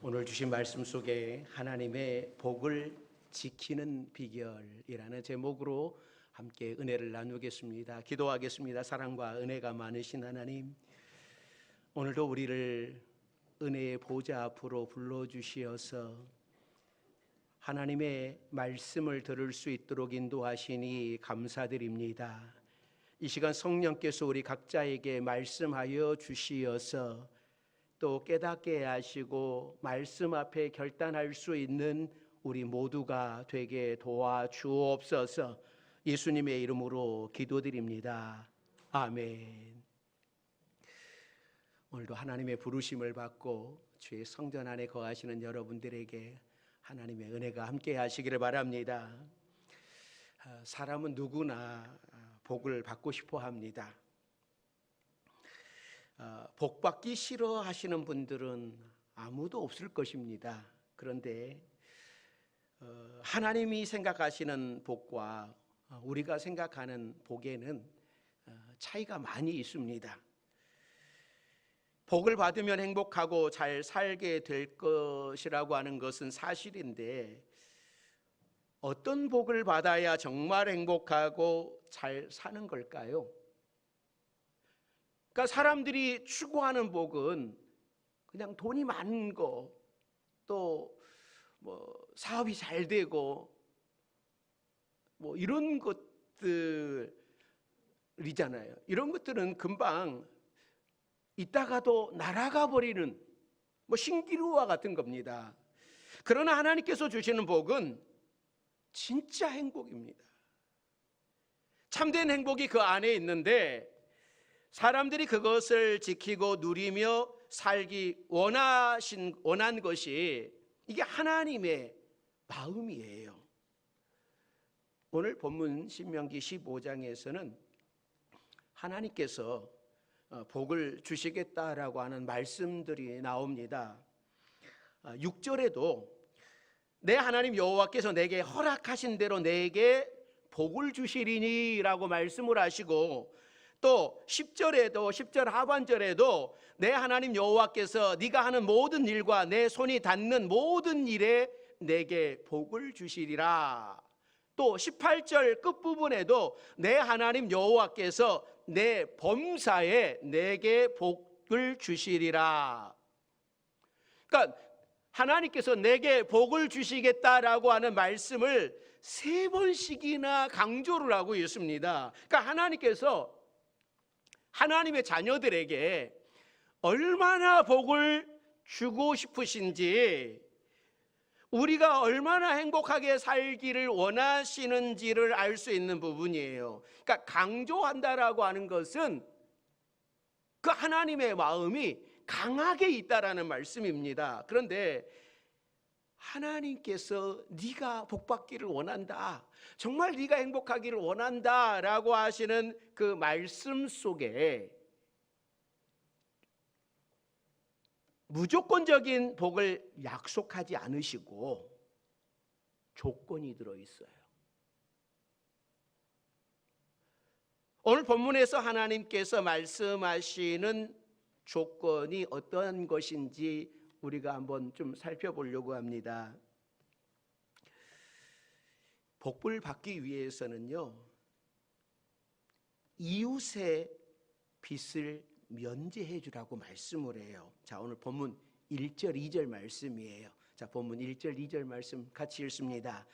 오늘 주신 말씀 속에 하나님의 복을 지키는 비결이라는 제목으로 함께 은혜를 나누겠습니다. 기도하겠습니다. 사랑과 은혜가 많으신 하나님, 오늘도 우리를 은혜의 보좌 앞으로 불러주시어서 하나님의 말씀을 들을 수 있도록 인도하시니 감사드립니다. 이 시간 성령께서 우리 각자에게 말씀하여 주시어서 또 깨닫게 하시고 말씀 앞에 결단할 수 있는 우리 모두가 되게 도와주옵소서. 예수님의 이름으로 기도드립니다. 아멘. 오늘도 하나님의 부르심을 받고 주의 성전 안에 거하시는 여러분들에게 하나님의 은혜가 함께 하시기를 바랍니다. 사람은 누구나 복을 받고 싶어 합니다. 복 받기 싫어하시는 분들은 아무도 없을 것입니다. 그런데 하나님이 생각하시는 복과 우리가 생각하는 복에는 차이가 많이 있습니다. 복을 받으면 행복하고 잘 살게 될 것이라고 하는 것은 사실인데, 어떤 복을 받아야 정말 행복하고 잘 사는 걸까요? 그러니까 사람들이 추구하는 복은 그냥 돈이 많은 거, 또 사업이 잘 되고 이런 것들이잖아요. 이런 것들은 금방 있다가도 날아가 버리는 신기루와 같은 겁니다. 그러나 하나님께서 주시는 복은 진짜 행복입니다. 참된 행복이 그 안에 있는데, 사람들이 그것을 지키고 누리며 살기 원한 것이 이게 하나님의 마음이에요. 오늘 본문 신명기 15장에서는 하나님께서 복을 주시겠다라고 하는 말씀들이 나옵니다. 6절에도 내 하나님 여호와께서 내게 허락하신 대로 내게 복을 주시리니 라고 말씀을 하시고, 또 10절에도 10절 하반절에도 내 하나님 여호와께서 네가 하는 모든 일과 내 손이 닿는 모든 일에 내게 복을 주시리라. 또 18절 끝부분에도 내 하나님 여호와께서 내 범사에 내게 복을 주시리라. 그러니까 하나님께서 내게 복을 주시겠다라고 하는 말씀을 3번씩이나 강조를 하고 있습니다. 그러니까 하나님께서 하나님의 자녀들에게 얼마나 복을 주고 싶으신지, 우리가 얼마나 행복하게 살기를 원하시는지를 알 수 있는 부분이에요. 그러니까 강조한다라고 하는 것은 그 하나님의 마음이 강하게 있다라는 말씀입니다. 그런데 하나님께서 네가 복받기를 원한다, 정말 네가 행복하기를 원한다라고 하시는 그 말씀 속에 무조건적인 복을 약속하지 않으시고 조건이 들어있어요. 오늘 본문에서 하나님께서 말씀하시는 조건이 어떠한 것인지 우리가 한번 좀 살펴보려고 합니다. 복을 받기 위해서는요, 이웃의 빚을 면제해 주라고 말씀을 해요. 자, 오늘 본문 1절 2절 말씀이에요. 자, 본문 1절 2절 말씀 같이 읽습니다.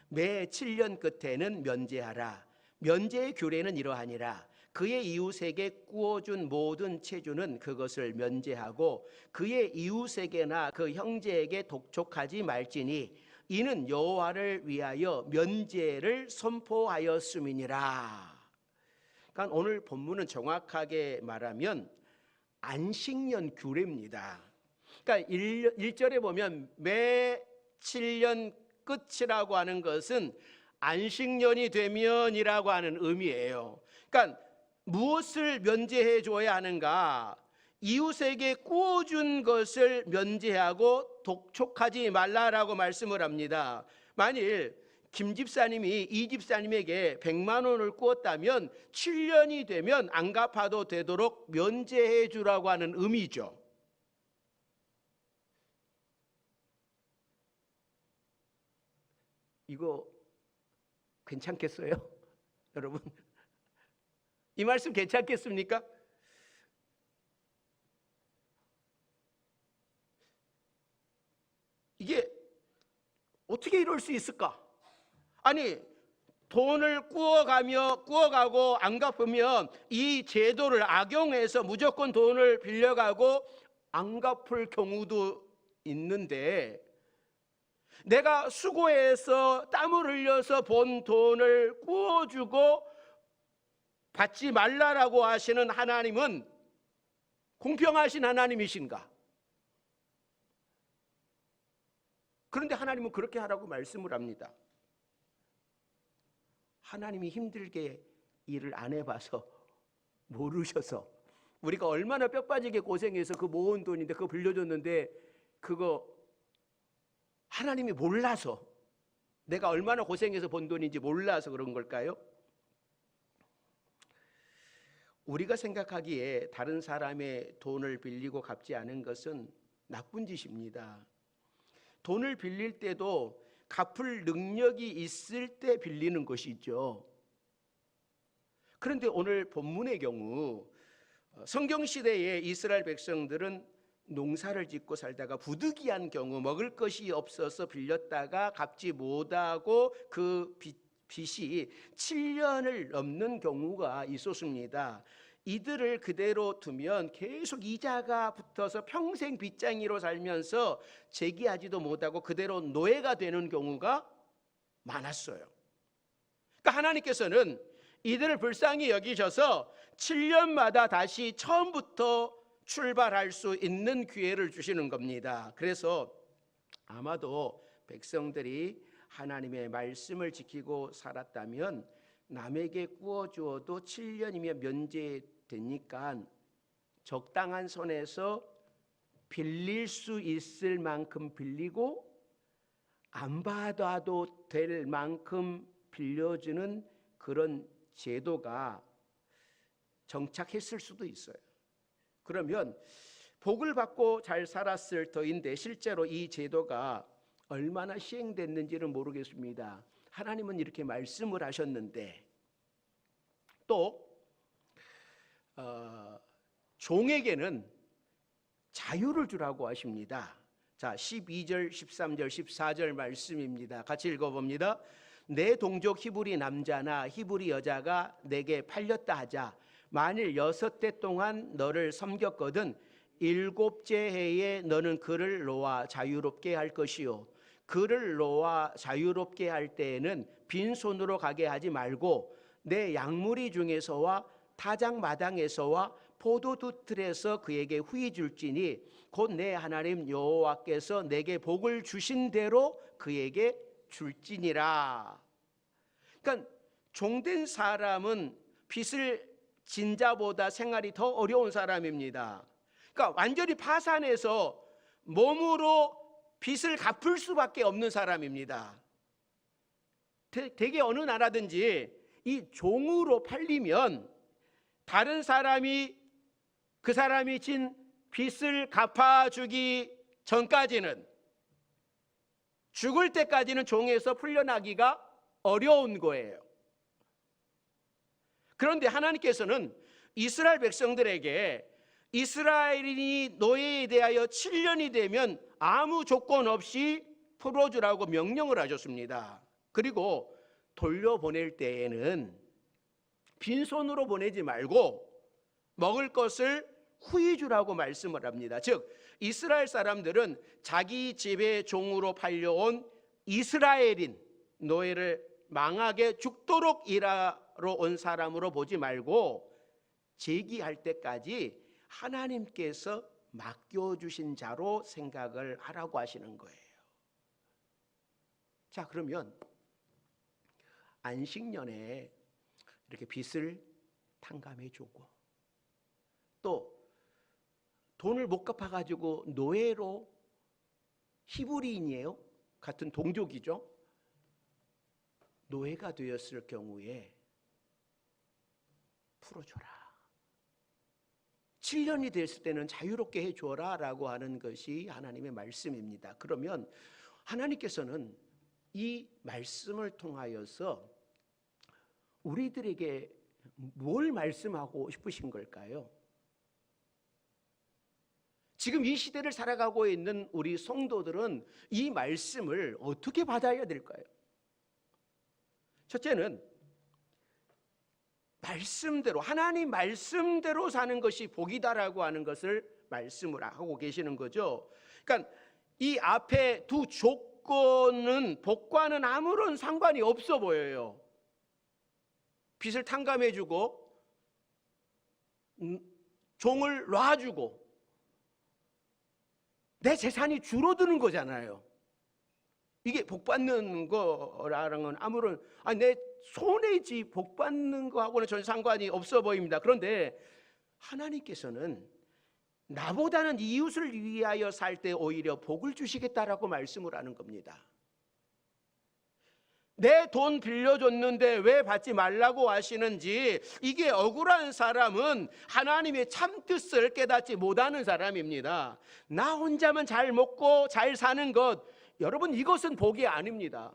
매 7년 끝에는 면제하라. 면제의 규례는 이러하니라. 그의 이웃에게 구워준 모든 채주는 그것을 면제하고 그의 이웃에게나 그 형제에게 독촉하지 말지니 이는 여호와를 위하여 면제를 선포하였음이니라. 그러니까 오늘 본문은 정확하게 말하면 안식년 규례입니다. 그러니까 1절에 보면 매 7년 끝이라고 하는 것은 안식년이 되면이라고 하는 의미예요. 그러니까 무엇을 면제해 줘야 하는가? 이웃에게 구워준 것을 면제하고 독촉하지 말라라고 말씀을 합니다. 만일 김 집사님이 이 집사님에게 100만 원을 구웠다면 7년이 되면 안 갚아도 되도록 면제해 주라고 하는 의미죠. 이거 괜찮겠어요? 여러분, 이 말씀 괜찮겠습니까? 이게 어떻게 이럴 수 있을까? 아니, 돈을 꾸어가고 안 갚으면 이 제도를 악용해서 무조건 돈을 빌려가고 안 갚을 경우도 있는데, 내가 수고해서 땀을 흘려서 번 돈을 꾸어주고 받지 말라라고 하시는 하나님은 공평하신 하나님이신가? 그런데 하나님은 그렇게 하라고 말씀을 합니다. 하나님이 힘들게 일을 안 해봐서 모르셔서, 우리가 얼마나 뼈빠지게 고생해서 그 모은 돈인데 그거 빌려줬는데 그거 하나님이 몰라서, 내가 얼마나 고생해서 번 돈인지 몰라서 그런 걸까요? 우리가 생각하기에 다른 사람의 돈을 빌리고 갚지 않은 것은 나쁜 짓입니다. 돈을 빌릴 때도 갚을 능력이 있을 때 빌리는 것이죠. 그런데 오늘 본문의 경우 성경시대의 이스라엘 백성들은 농사를 짓고 살다가 부득이한 경우 먹을 것이 없어서 빌렸다가 갚지 못하고 그 빚이 7년을 넘는 경우가 있었습니다. 이들을 그대로 두면 계속 이자가 붙어서 평생 빚쟁이로 살면서 재기하지도 못하고 그대로 노예가 되는 경우가 많았어요. 그러니까 하나님께서는 이들을 불쌍히 여기셔서 7년마다 다시 처음부터 출발할 수 있는 기회를 주시는 겁니다. 그래서 아마도 백성들이 하나님의 말씀을 지키고 살았다면 남에게 꾸어주어도 7년이면 면제되니까 적당한 선에서 빌릴 수 있을 만큼 빌리고 안 받아도 될 만큼 빌려주는 그런 제도가 정착했을 수도 있어요. 그러면 복을 받고 잘 살았을 터인데 실제로 이 제도가 얼마나 시행됐는지는 모르겠습니다. 하나님은 이렇게 말씀을 하셨는데, 또 종에게는 자유를 주라고 하십니다. 자, 12절, 13절, 14절 말씀입니다. 같이 읽어봅니다. 내 동족 히브리 남자나 히브리 여자가 내게 팔렸다 하자. 만일 6대 동안 너를 섬겼거든 7째 해에 너는 그를 놓아 자유롭게 할 것이요, 그를 놓아 자유롭게 할 때에는 빈손으로 가게 하지 말고 내 양무리 중에서와 타작 마당에서와 포도두 틀에서 그에게 후히 줄지니 곧 내 하나님 여호와께서 내게 복을 주신 대로 그에게 줄지니라. 그러니까 종된 사람은 빚을 진 자보다 생활이 더 어려운 사람입니다. 그러니까 완전히 파산해서 몸으로 빚을 갚을 수밖에 없는 사람입니다. 대개 어느 나라든지 이 종으로 팔리면 다른 사람이 그 사람이 진 빚을 갚아주기 전까지는, 죽을 때까지는 종에서 풀려나기가 어려운 거예요. 그런데 하나님께서는 이스라엘 백성들에게 이스라엘인이 노예에 대하여 7년이 되면 아무 조건 없이 풀어주라고 명령을 하셨습니다. 그리고 돌려보낼 때에는 빈손으로 보내지 말고 먹을 것을 후히 주라고 말씀을 합니다. 즉 이스라엘 사람들은 자기 집의 종으로 팔려온 이스라엘인 노예를 망하게 죽도록 일하러 온 사람으로 보지 말고 재기할 때까지 하나님께서 맡겨주신 자로 생각을 하라고 하시는 거예요. 자, 그러면 안식년에 이렇게 빚을 탕감해주고 또 돈을 못 갚아가지고 노예로, 히브리인이에요, 같은 동족이죠, 노예가 되었을 경우에 풀어줘라, 7년이 됐을 때는 자유롭게 해줘라 라고 하는 것이 하나님의 말씀입니다. 그러면 하나님께서는 이 말씀을 통하여서 우리들에게 뭘 말씀하고 싶으신 걸까요? 지금 이 시대를 살아가고 있는 우리 성도들은 이 말씀을 어떻게 받아야 될까요? 첫째는 말씀대로, 하나님 말씀대로 사는 것이 복이다라고 하는 것을 말씀을 하고 계시는 거죠. 그러니까 이 앞에 두 조건은 복과는 아무런 상관이 없어 보여요. 빚을 탕감해주고 종을 놔주고 내 재산이 줄어드는 거잖아요. 이게 복 받는 거랑은 아무런 내 손해지 복 받는 거하고는 전혀 상관이 없어 보입니다. 그런데 하나님께서는 나보다는 이웃을 위하여 살 때 오히려 복을 주시겠다라고 말씀을 하는 겁니다. 내 돈 빌려줬는데 왜 받지 말라고 하시는지, 이게 억울한 사람은 하나님의 참뜻을 깨닫지 못하는 사람입니다. 나 혼자만 잘 먹고 잘 사는 것, 여러분 이것은 복이 아닙니다.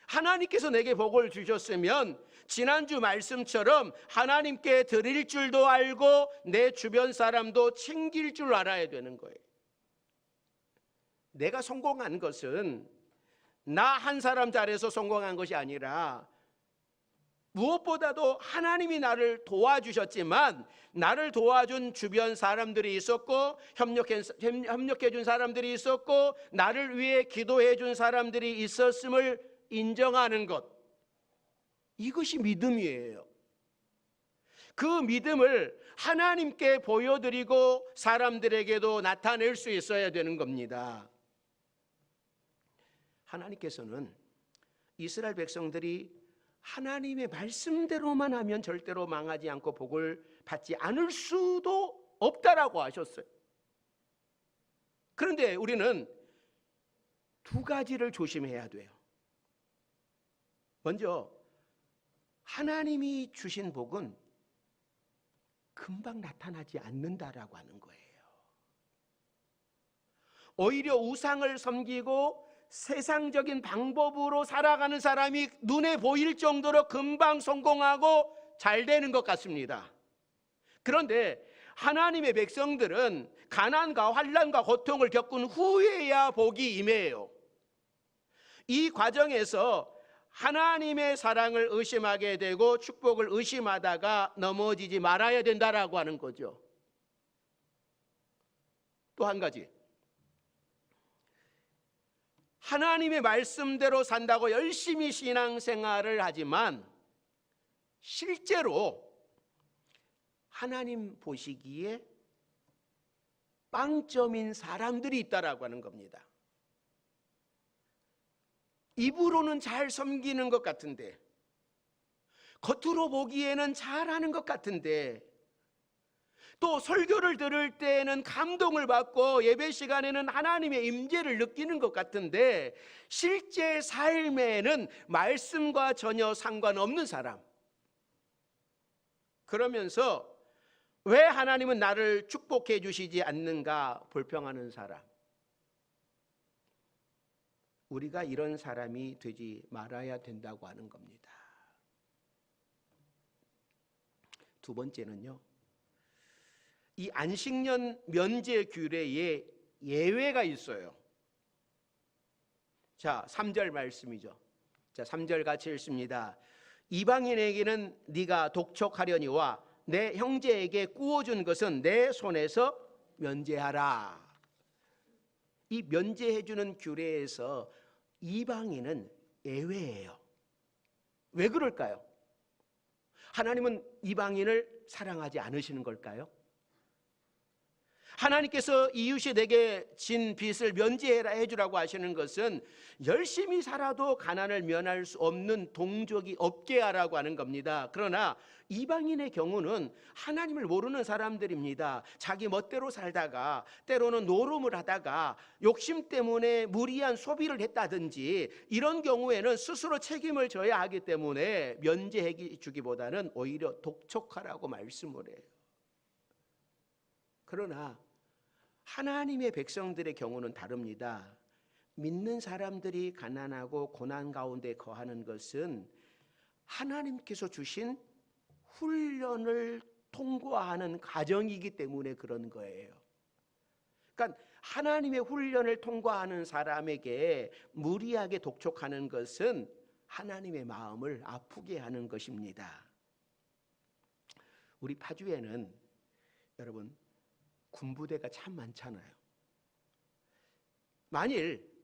하나님께서 내게 복을 주셨으면 지난주 말씀처럼 하나님께 드릴 줄도 알고 내 주변 사람도 챙길 줄 알아야 되는 거예요. 내가 성공한 것은 나 한 사람 잘해서 성공한 것이 아니라 무엇보다도 하나님이 나를 도와주셨지만 나를 도와준 주변 사람들이 있었고 협력해 준 사람들이 있었고 나를 위해 기도해 준 사람들이 있었음을 인정하는 것, 이것이 믿음이에요. 그 믿음을 하나님께 보여드리고 사람들에게도 나타낼 수 있어야 되는 겁니다. 하나님께서는 이스라엘 백성들이 하나님의 말씀대로만 하면 절대로 망하지 않고 복을 받지 않을 수도 없다라고 하셨어요. 그런데 우리는 두 가지를 조심해야 돼요. 먼저 하나님이 주신 복은 금방 나타나지 않는다라고 하는 거예요. 오히려 우상을 섬기고 세상적인 방법으로 살아가는 사람이 눈에 보일 정도로 금방 성공하고 잘 되는 것 같습니다. 그런데 하나님의 백성들은 가난과 환난과 고통을 겪은 후에야 복이 임해요. 이 과정에서 하나님의 사랑을 의심하게 되고 축복을 의심하다가 넘어지지 말아야 된다라고 하는 거죠. 또 한 가지, 하나님의 말씀대로 산다고 열심히 신앙생활을 하지만 실제로 하나님 보시기에 빵점인 사람들이 있다라고 하는 겁니다. 입으로는 잘 섬기는 것 같은데, 겉으로 보기에는 잘하는 것 같은데, 또 설교를 들을 때에는 감동을 받고 예배 시간에는 하나님의 임재를 느끼는 것 같은데 실제 삶에는 말씀과 전혀 상관없는 사람, 그러면서 왜 하나님은 나를 축복해 주시지 않는가 불평하는 사람, 우리가 이런 사람이 되지 말아야 된다고 하는 겁니다. 두 번째는요, 이 안식년 면제 규례에 예외가 있어요. 자, 3절 말씀이죠. 자, 3절 같이 읽습니다. 이방인에게는 네가 독촉하려니와 내 형제에게 구워준 것은 내 손에서 면제하라. 이 면제해주는 규례에서 이방인은 예외예요. 왜 그럴까요? 하나님은 이방인을 사랑하지 않으시는 걸까요? 하나님께서 이웃이 내게 진 빚을 면제해라 해주라고 하시는 것은 열심히 살아도 가난을 면할 수 없는 동족이 없게 하라고 하는 겁니다. 그러나 이방인의 경우는 하나님을 모르는 사람들입니다. 자기 멋대로 살다가 때로는 노름을 하다가 욕심 때문에 무리한 소비를 했다든지 이런 경우에는 스스로 책임을 져야 하기 때문에 면제해 주기보다는 오히려 독촉하라고 말씀을 해요. 그러나 하나님의 백성들의 경우는 다릅니다. 믿는 사람들이 가난하고 고난 가운데 거하는 것은 하나님께서 주신 훈련을 통과하는 과정이기 때문에 그런 거예요. 그러니까 하나님의 훈련을 통과하는 사람에게 무리하게 독촉하는 것은 하나님의 마음을 아프게 하는 것입니다. 우리 파주에는 여러분 군부대가 참 많잖아요. 만일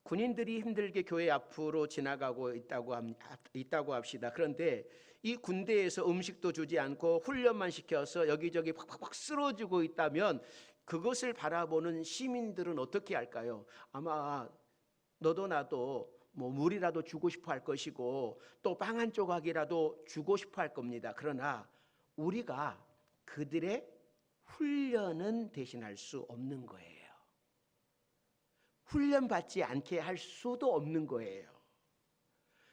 군인들이 힘들게 교회 앞으로 지나가고 있다고 합시다. 그런데 이 군대에서 음식도 주지 않고 훈련만 시켜서 여기저기 팍팍팍 쓰러지고 있다면 그것을 바라보는 시민들은 어떻게 할까요? 아마 너도 나도 뭐 물이라도 주고 싶어 할 것이고 또 빵 한 조각이라도 주고 싶어 할 겁니다. 그러나 우리가 그들의 훈련은 대신할 수 없는 거예요. 훈련받지 않게 할 수도 없는 거예요.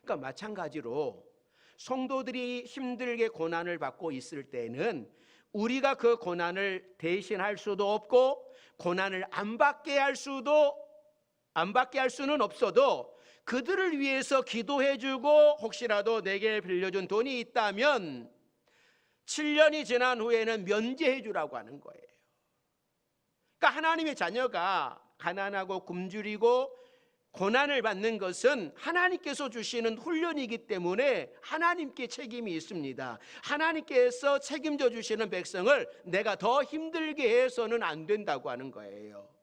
그러니까 마찬가지로 성도들이 힘들게 고난을 받고 있을 때는 우리가 그 고난을 대신할 수도 없고 고난을 안 받게 할 수는 없어도 그들을 위해서 기도해주고 혹시라도 내게 빌려준 돈이 있다면 7년이 지난 후에는 면제해주라고 하는 거예요. 그러니까 하나님의 자녀가 가난하고 굶주리고 고난을 받는 것은 하나님께서 주시는 훈련이기 때문에 하나님께 책임이 있습니다. 하나님께서 책임져 주시는 백성을 내가 더 힘들게 해서는 안 된다고 하는 거예요.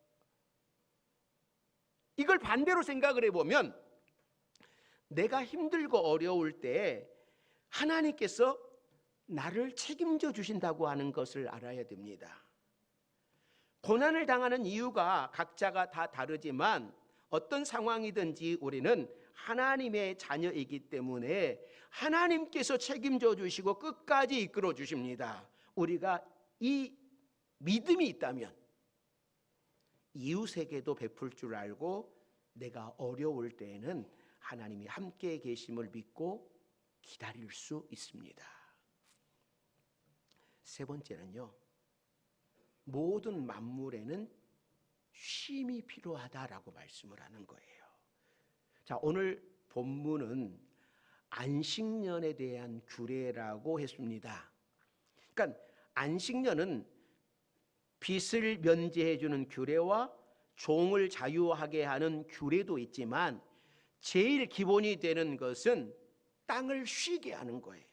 이걸 반대로 생각을 해보면 내가 힘들고 어려울 때 하나님께서 나를 책임져 주신다고 하는 것을 알아야 됩니다. 고난을 당하는 이유가 각자가 다 다르지만 어떤 상황이든지 우리는 하나님의 자녀이기 때문에 하나님께서 책임져 주시고 끝까지 이끌어 주십니다. 우리가 이 믿음이 있다면 이웃에게도 베풀 줄 알고 내가 어려울 때에는 하나님이 함께 계심을 믿고 기다릴 수 있습니다. 세 번째는요, 모든 만물에는 쉼이 필요하다라고 말씀을 하는 거예요. 자, 오늘 본문은 안식년에 대한 규례라고 했습니다. 그러니까 안식년은 빚을 면제해 주는 규례와 종을 자유하게 하는 규례도 있지만 제일 기본이 되는 것은 땅을 쉬게 하는 거예요.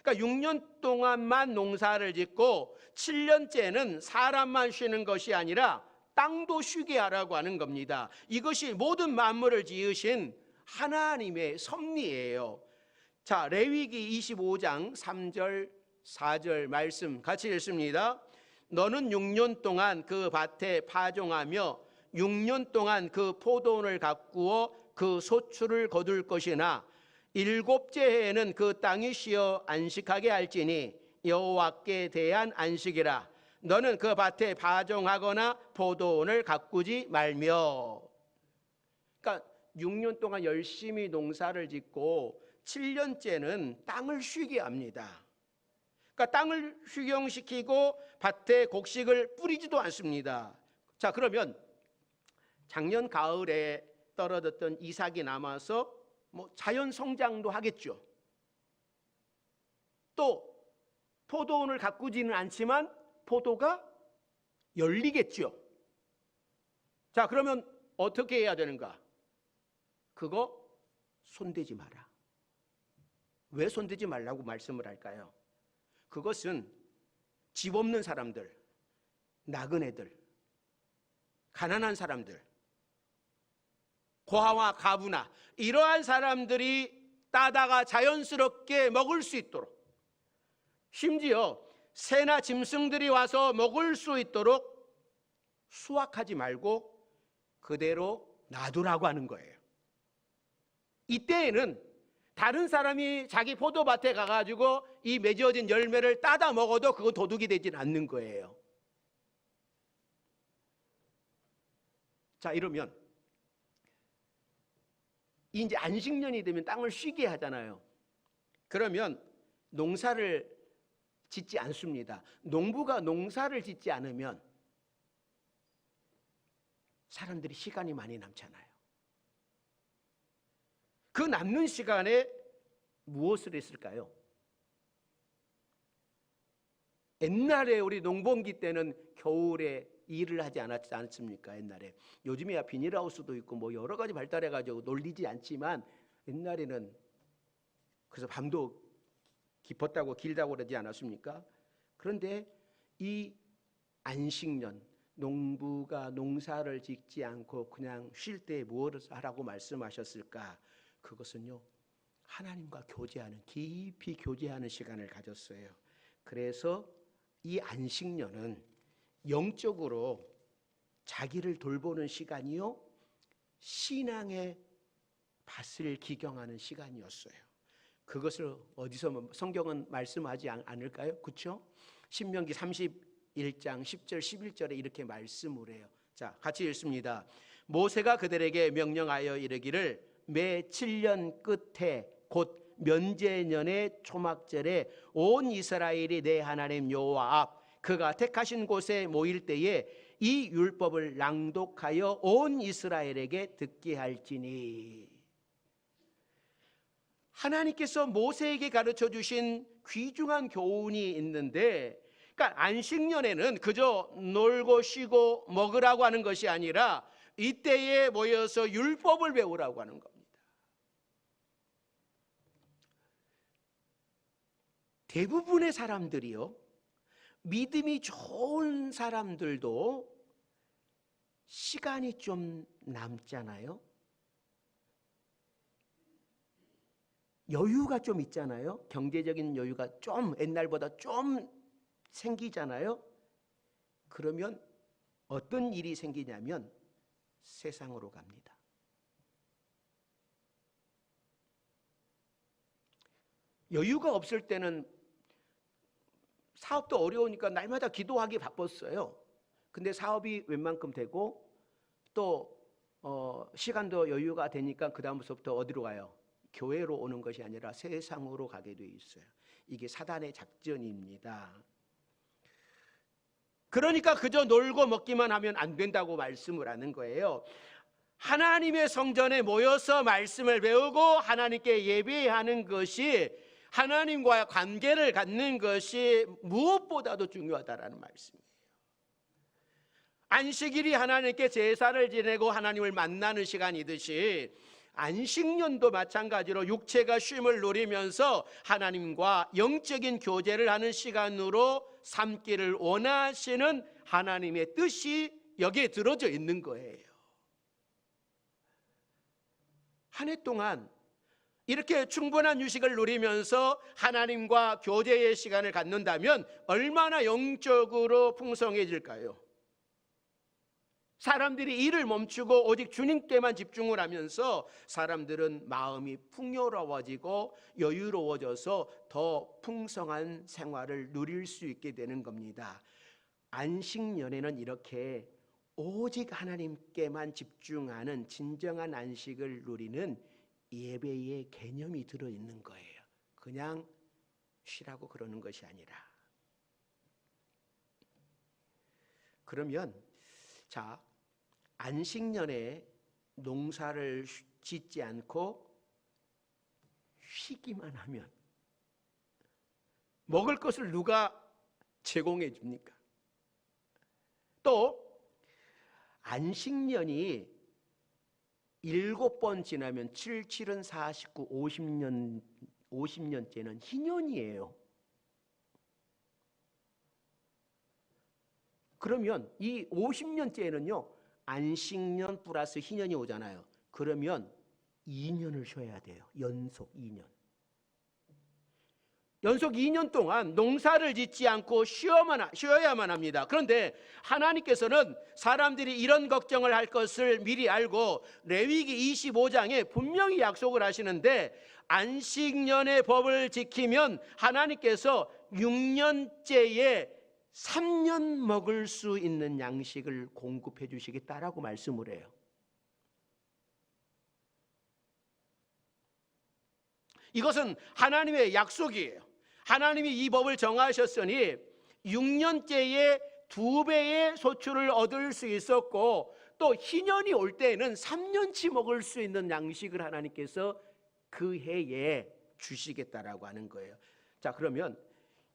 그러니까 6년 동안만 농사를 짓고 7년째는 사람만 쉬는 것이 아니라 땅도 쉬게 하라고 하는 겁니다. 이것이 모든 만물을 지으신 하나님의 섭리예요. 자, 레위기 25장 3절 4절 말씀 같이 읽습니다. 너는 6년 동안 그 밭에 파종하며 6년 동안 그 포도원을 가꾸어 그 소출을 거둘 것이나 7째 해에는 그 땅이 쉬어 안식하게 할지니 여호와께 대한 안식이라. 너는 그 밭에 파종하거나 포도원을 가꾸지 말며. 그러니까 6년 동안 열심히 농사를 짓고 7년째는 땅을 쉬게 합니다. 그러니까 땅을 휴경시키고 밭에 곡식을 뿌리지도 않습니다. 자, 그러면 작년 가을에 떨어졌던 이삭이 남아서 자연 성장도 하겠죠. 또 포도원을 가꾸지는 않지만 포도가 열리겠죠. 자, 그러면 어떻게 해야 되는가? 그거 손대지 마라. 왜 손대지 말라고 말씀을 할까요? 그것은 집 없는 사람들, 나그네들, 가난한 사람들, 고아와 가부나 이러한 사람들이 따다가 자연스럽게 먹을 수 있도록, 심지어 새나 짐승들이 와서 먹을 수 있도록 수확하지 말고 그대로 놔두라고 하는 거예요. 이때에는 다른 사람이 자기 포도밭에 가가지고 이 맺어진 열매를 따다 먹어도 그거 도둑이 되진 않는 거예요. 자, 이러면 이제 안식년이 되면 땅을 쉬게 하잖아요. 그러면 농사를 짓지 않습니다. 농부가 농사를 짓지 않으면 사람들이 시간이 많이 남잖아요. 그 남는 시간에 무엇을 했을까요? 옛날에 우리 농번기 때는 겨울에 일을 하지 않았지 않습니까? 옛날에. 요즘에야 비닐하우스도 있고 뭐 여러 가지 발달해가지고 놀리지 않지만 옛날에는 그래서 밤도 깊었다고 길다고 그러지 않았습니까? 그런데 이 안식년, 농부가 농사를 짓지 않고 그냥 쉴 때 무엇을 하라고 말씀하셨을까? 그것은요, 하나님과 교제하는, 깊이 교제하는 시간을 가졌어요. 그래서 이 안식년은 영적으로 자기를 돌보는 시간이요, 신앙의 밭을 기경하는 시간이었어요. 그것을 어디서 성경은 말씀하지 않을까요? 그렇죠? 신명기 31장 10절 11절에 이렇게 말씀을 해요. 자, 같이 읽습니다. 모세가 그들에게 명령하여 이르기를 매 7년 끝에 곧 면제년의 초막절에 온 이스라엘이 내 하나님 여호와 앞 그가 택하신 곳에 모일 때에 이 율법을 낭독하여 온 이스라엘에게 듣게 할지니. 하나님께서 모세에게 가르쳐 주신 귀중한 교훈이 있는데, 그러니까 안식년에는 그저 놀고 쉬고 먹으라고 하는 것이 아니라 이때에 모여서 율법을 배우라고 하는 겁니다. 대부분의 사람들이요, 믿음이 좋은 사람들도 시간이 좀 남잖아요. 여유가 좀 있잖아요. 경제적인 여유가 좀 옛날보다 좀 생기잖아요. 그러면 어떤 일이 생기냐면 세상으로 갑니다. 여유가 없을 때는 사업도 어려우니까 날마다 기도하기 바빴어요. 근데 사업이 웬만큼 되고 또 시간도 여유가 되니까 그 다음부터 어디로 가요? 교회로 오는 것이 아니라 세상으로 가게 돼 있어요. 이게 사단의 작전입니다. 그러니까 그저 놀고 먹기만 하면 안 된다고 말씀을 하는 거예요. 하나님의 성전에 모여서 말씀을 배우고 하나님께 예배하는 것이, 하나님과의 관계를 갖는 것이 무엇보다도 중요하다라는 말씀이에요. 안식일이 하나님께 제사를 지내고 하나님을 만나는 시간이듯이 안식년도 마찬가지로 육체가 쉼을 누리면서 하나님과 영적인 교제를 하는 시간으로 삼기를 원하시는 하나님의 뜻이 여기에 들어져 있는 거예요. 한 해 동안 이렇게 충분한 휴식을 누리면서 하나님과 교제의 시간을 갖는다면 얼마나 영적으로 풍성해질까요? 사람들이 일을 멈추고 오직 주님께만 집중을 하면서 사람들은 마음이 풍요로워지고 여유로워져서 더 풍성한 생활을 누릴 수 있게 되는 겁니다. 안식년에는 이렇게 오직 하나님께만 집중하는 진정한 안식을 누리는 예배의 개념이 들어있는 거예요. 그냥 쉬라고 그러는 것이 아니라. 그러면 자, 안식년에 농사를 짓지 않고 쉬기만 하면 먹을 것을 누가 제공해 줍니까? 또 안식년이 7번 지나면 7, 7은 49, 50년째는 희년이에요. 그러면 이 50년째는요, 안식년 플러스 희년이 오잖아요. 그러면 2년을 쉬어야 돼요. 연속 2년. 연속 2년 동안 농사를 짓지 않고 쉬어야만 합니다. 그런데 하나님께서는 사람들이 이런 걱정을 할 것을 미리 알고 레위기 25장에 분명히 약속을 하시는데, 안식년의 법을 지키면 하나님께서 6년째에 3년 먹을 수 있는 양식을 공급해 주시겠다라고 말씀을 해요. 이것은 하나님의 약속이에요. 하나님이 이 법을 정하셨으니 6년째에 2배의 소출을 얻을 수 있었고 또 희년이 올 때에는 3년치 먹을 수 있는 양식을 하나님께서 그 해에 주시겠다라고 하는 거예요. 자, 그러면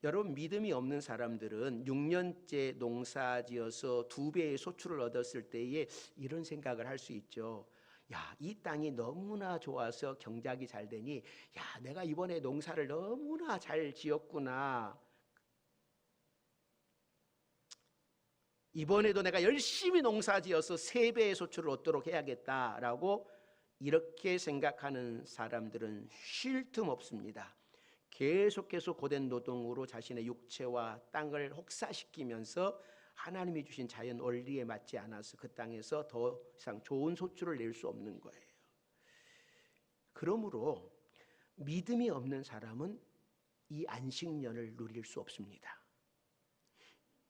여러분, 믿음이 없는 사람들은 6년째 농사지어서 2배의 소출을 얻었을 때에 이런 생각을 할 수 있죠. 야, 이 땅이 너무나 좋아서 경작이 잘 되니, 야, 내가 이번에 농사를 너무나 잘 지었구나. 이번에도 내가 열심히 농사지어서 3배의 소출을 얻도록 해야겠다라고 이렇게 생각하는 사람들은 쉴 틈 없습니다. 계속해서 고된 노동으로 자신의 육체와 땅을 혹사시키면서 하나님이 주신 자연 원리에 맞지 않아서 그 땅에서 더 이상 좋은 소출을 낼 수 없는 거예요. 그러므로 믿음이 없는 사람은 이 안식년을 누릴 수 없습니다.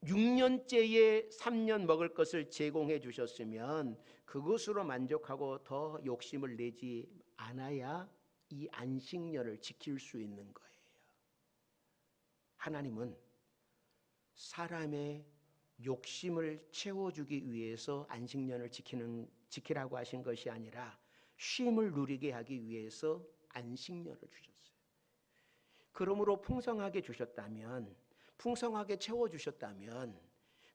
6년째에 3년 먹을 것을 제공해 주셨으면 그것으로 만족하고 더 욕심을 내지 않아야 이 안식년을 지킬 수 있는 거예요. 하나님은 사람의 욕심을 채워주기 위해서 안식년을 지키라고 하신 것이 아니라 쉼을 누리게 하기 위해서 안식년을 주셨어요. 그러므로 풍성하게 주셨다면, 풍성하게 채워주셨다면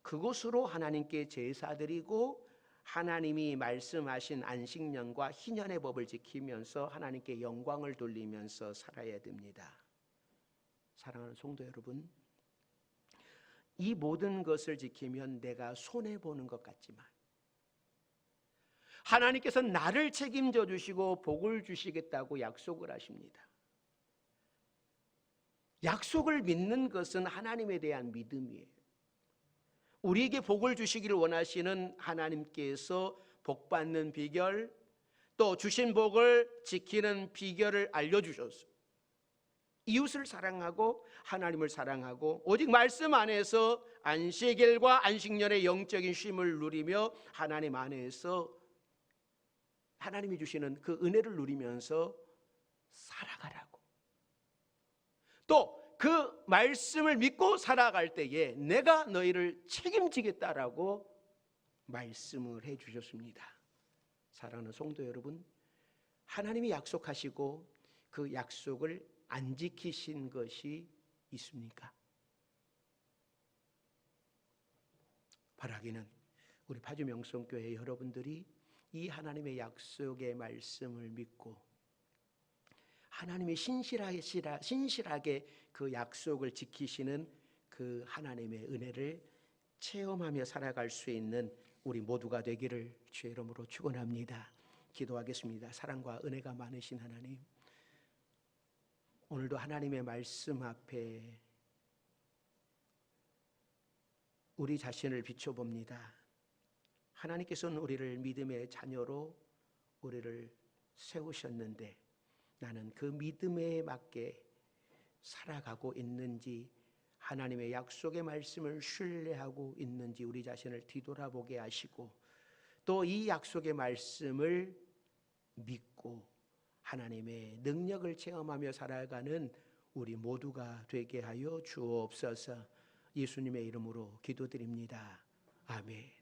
그것으로 하나님께 제사드리고 하나님이 말씀하신 안식년과 희년의 법을 지키면서 하나님께 영광을 돌리면서 살아야 됩니다. 사랑하는 성도 여러분, 이 모든 것을 지키면 내가 손해보는 것 같지만 하나님께서 나를 책임져 주시고 복을 주시겠다고 약속을 하십니다. 약속을 믿는 것은 하나님에 대한 믿음이에요. 우리에게 복을 주시기를 원하시는 하나님께서 복받는 비결, 또 주신 복을 지키는 비결을 알려주셨어요. 이웃을 사랑하고 하나님을 사랑하고 오직 말씀 안에서 안식일과 안식년의 영적인 쉼을 누리며 하나님 안에서 하나님이 주시는 그 은혜를 누리면서 살아가라고, 또 그 말씀을 믿고 살아갈 때에 내가 너희를 책임지겠다라고 말씀을 해 주셨습니다. 사랑하는 성도 여러분, 하나님이 약속하시고 그 약속을 안 지키신 것이 있습니까? 바라기는 우리 파주 명성교회 여러분들이 이 하나님의 약속의 말씀을 믿고 하나님이 신실하게 그 약속을 지키시는 그 하나님의 은혜를 체험하며 살아갈 수 있는 우리 모두가 되기를 주의 이름으로 축원합니다. 기도하겠습니다. 사랑과 은혜가 많으신 하나님, 오늘도 하나님의 말씀 앞에 우리 자신을 비춰봅니다. 하나님께서는 우리를 믿음의 자녀로 우리를 세우셨는데 나는 그 믿음에 맞게 살아가고 있는지, 하나님의 약속의 말씀을 신뢰하고 있는지 우리 자신을 뒤돌아보게 하시고, 또 이 약속의 말씀을 믿고 하나님의 능력을 체험하며 살아가는 우리 모두가 되게 하여 주옵소서. 예수님의 이름으로 기도드립니다. 아멘.